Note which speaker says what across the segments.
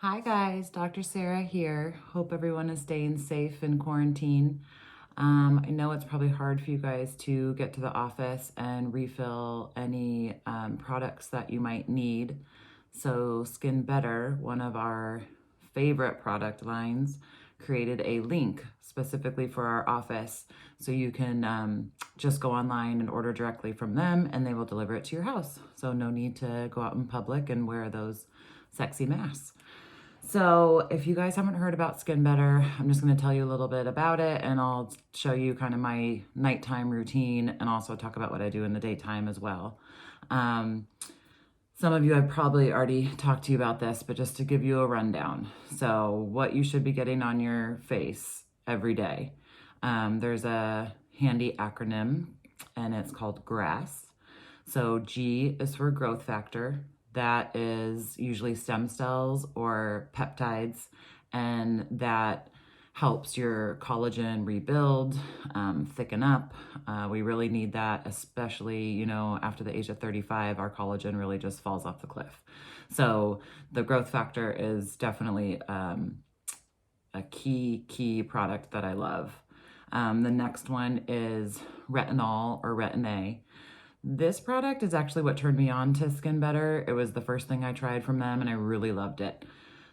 Speaker 1: Hi guys, Dr. Sarah here. Hope everyone is staying safe in quarantine. I know it's probably hard for you guys to get to the office and refill any products that you might need. So SkinBetter, one of our favorite product lines, created a link specifically for our office so you can just go online and order directly from them and they will deliver it to your house. So no need to go out in public and wear those sexy masks. So if you guys haven't heard about SkinBetter, I'm just going to tell you a little bit about it and I'll show you kind of my nighttime routine and also talk about what I do in the daytime as well. Some of you I've probably already talked to you about this, but just to give you a rundown. So what you should be getting on your face every day. There's a handy acronym and it's called GRASS. So G is for growth factor. That is usually stem cells or peptides, and that helps your collagen rebuild, thicken up. We really need that, especially, after the age of 35, our collagen really just falls off the cliff. So the growth factor is definitely a key product that I love. The next one is retinol or Retin-A. This product is actually what turned me on to SkinBetter. It was the first thing I tried from them and I really loved it.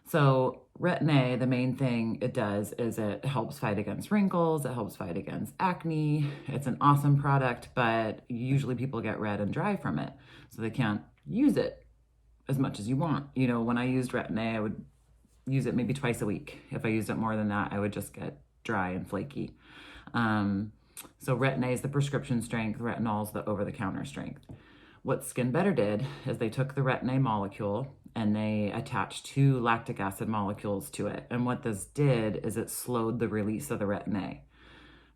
Speaker 1: So Retin-A, the main thing it does is it helps fight against wrinkles, it helps fight against acne. It's an awesome product, but usually people get red and dry from it, so they can't use it as much as you want. When I used Retin-A, I would use it maybe twice a week. If I used it more than that, I would just get dry and flaky. So Retin-A is the prescription strength, retinol is the over-the-counter strength. What SkinBetter did is they took the Retin-A molecule and they attached 2 lactic acid molecules to it. And what this did is it slowed the release of the Retin-A.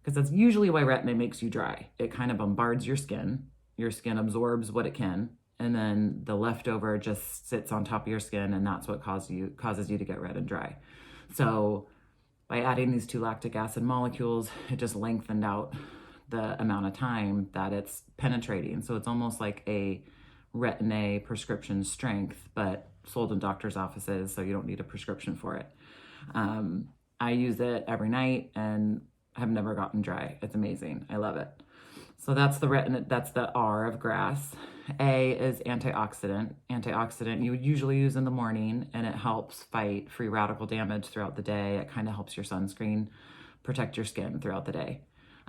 Speaker 1: Because that's usually why Retin-A makes you dry. It kind of bombards your skin absorbs what it can, and then the leftover just sits on top of your skin, and that's what causes you to get red and dry. So by adding these 2 lactic acid molecules, it just lengthened out the amount of time that it's penetrating. So it's almost like a Retin-A prescription strength, but sold in doctor's offices, so you don't need a prescription for it. I use it every night and have never gotten dry. It's amazing. I love it. So that's the R of GRASS. A is antioxidant. Antioxidant you would usually use in the morning, and it helps fight free radical damage throughout the day. It kind of helps your sunscreen protect your skin throughout the day.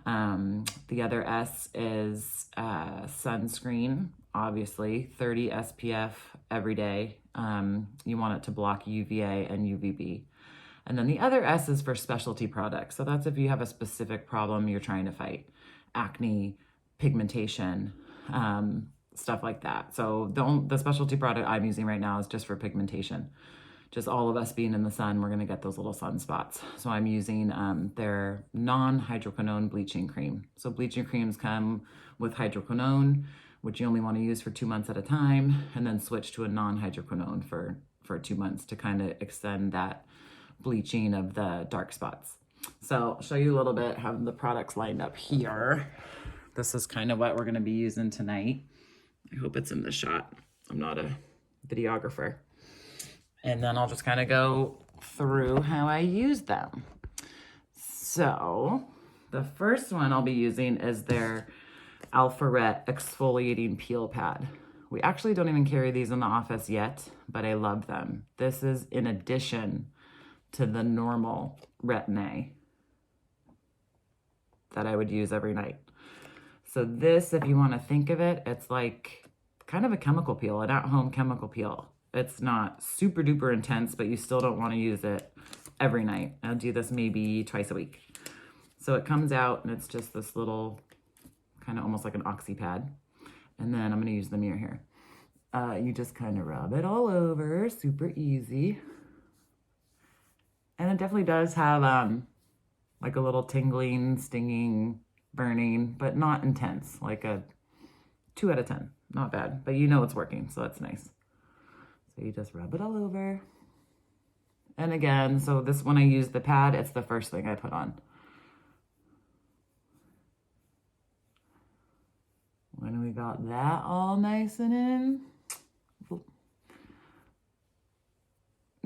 Speaker 1: The other S is sunscreen, obviously, 30 SPF every day. You want it to block UVA and UVB. And then the other S is for specialty products. So that's if you have a specific problem you're trying to fight. Acne, pigmentation, stuff like that. So the specialty product I'm using right now is just for pigmentation. Just all of us being in the sun, we're gonna get those little sunspots. So I'm using their non-hydroquinone bleaching cream. So bleaching creams come with hydroquinone, which you only wanna use for 2 months at a time, and then switch to a non-hydroquinone for 2 months to kind of extend that bleaching of the dark spots. So I'll show you a little bit, have the products lined up here. This is kind of what we're gonna be using tonight. I hope it's in the shot. I'm not a videographer. And then I'll just kind of go through how I use them. So the first one I'll be using is their Alpha Ret Exfoliating Peel Pad. We actually don't even carry these in the office yet, but I love them. This is in addition to the normal Retin-A that I would use every night. So this, if you want to think of it, it's like kind of a chemical peel, an at-home chemical peel. It's not super duper intense, but you still don't want to use it every night. I'll do this maybe twice a week. So it comes out and it's just this little kind of almost like an oxy pad. And then I'm going to use the mirror here. You just kind of rub it all over, super easy. And it definitely does have like a little tingling, stinging, burning, but not intense, like a 2 out of 10. Not bad, but it's working, so that's nice. So you just rub it all over. And again, so this, when I use the pad, it's the first thing I put on. When we got that all nice and in,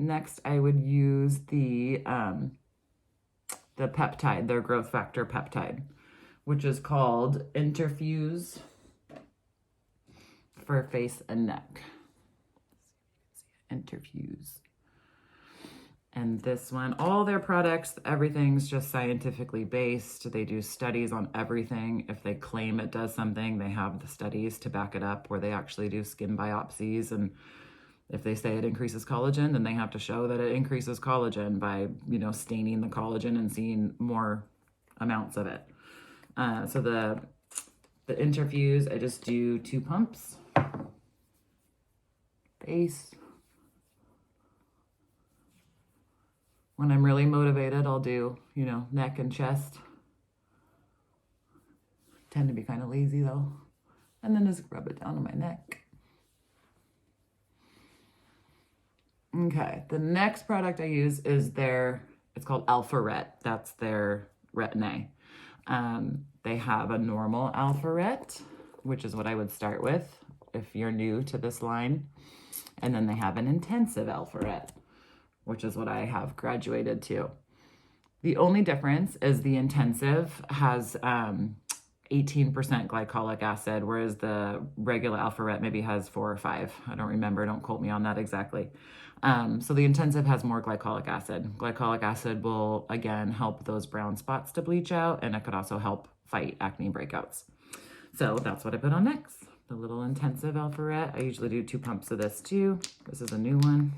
Speaker 1: Next, I would use the peptide, their growth factor peptide, which is called Interfuse for face and neck. Interfuse. And this one, all their products, everything's just scientifically based. They do studies on everything. If they claim it does something, they have the studies to back it up where they actually do skin biopsies. And if they say it increases collagen, then they have to show that it increases collagen by, staining the collagen and seeing more amounts of it. So the Interfuse, I just do 2 pumps. Face. When I'm really motivated, I'll do, neck and chest. Tend to be kind of lazy though. And then just rub it down on my neck. Okay, the next product I use is it's called Alpha Ret. That's their Retin-A. They have a normal Alpha Ret, which is what I would start with if you're new to this line. And then they have an intensive Alpha Ret, which is what I have graduated to. The only difference is the intensive has 18% glycolic acid, whereas the regular Alpha Ret maybe has 4 or 5. I don't remember, don't quote me on that exactly. So the intensive has more glycolic acid. Glycolic acid will, again, help those brown spots to bleach out, and it could also help fight acne breakouts. So that's what I put on next. The little intensive Alpha Ret. I usually do 2 pumps of this too. This is a new one.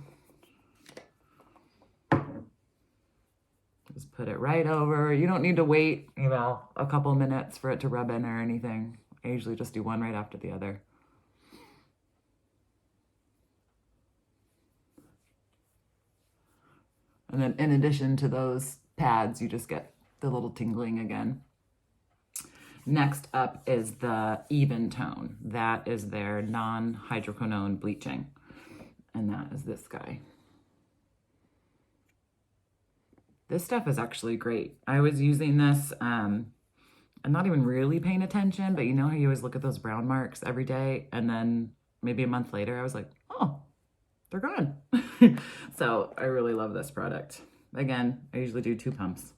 Speaker 1: Just put it right over. You don't need to wait, a couple minutes for it to rub in or anything. I usually just do one right after the other. And then in addition to those pads, you just get the little tingling again. Next up is the Even Tone. That is their non-hydroquinone bleaching. And that is this guy. This stuff is actually great. I was using this, I'm not even really paying attention, but how you always look at those brown marks every day, and then maybe a month later, I was like, oh, they're gone. So I really love this product. Again, I usually do 2 pumps.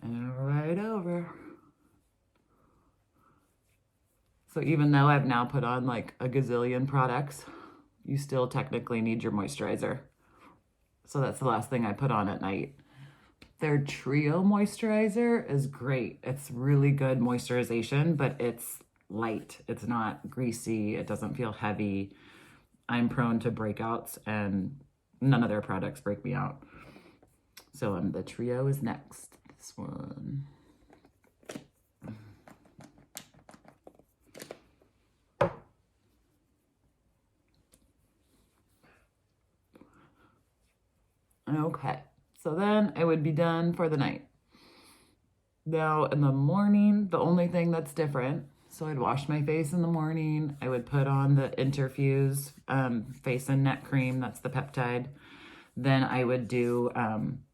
Speaker 1: And right over. So even though I've now put on like a gazillion products, you still technically need your moisturizer. So that's the last thing I put on at night. Their Trio moisturizer is great. It's really good moisturization, but it's light. It's not greasy. It doesn't feel heavy. I'm prone to breakouts, and none of their products break me out. So the Trio is next. This one. Okay, so then I would be done for the night. Now in the morning, the only thing that's different, so I'd wash my face in the morning. I would put on the Interfuse face and neck cream. That's the peptide. Then I would do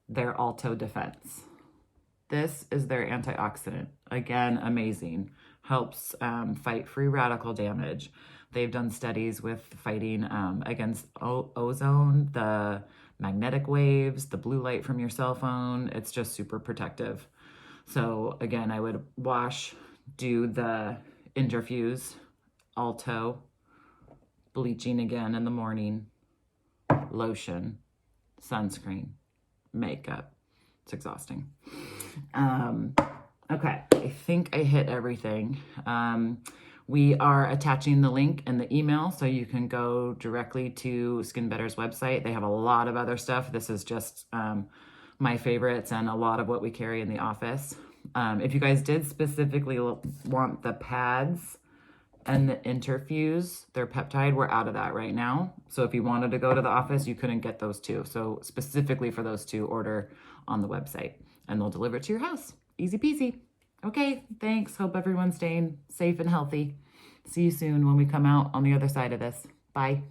Speaker 1: their Alto Defense. This is their antioxidant. Again, amazing. Helps fight free radical damage. They've done studies with fighting against ozone, the magnetic waves, the blue light from your cell phone. It's just super protective. So again, I would wash, do the Interfuse, Alto, bleaching again in the morning, lotion, sunscreen, makeup. It's exhausting. Okay, I think I hit everything. We are attaching the link in the email so you can go directly to SkinBetter's website. They have a lot of other stuff. This is just my favorites and a lot of what we carry in the office. If you guys did specifically want the pads and the Interfuse, their peptide, we're out of that right now. So if you wanted to go to the office, you couldn't get those two. So specifically for those two, order on the website and they'll deliver it to your house. Easy peasy. Okay, thanks. Hope everyone's staying safe and healthy. See you soon when we come out on the other side of this. Bye.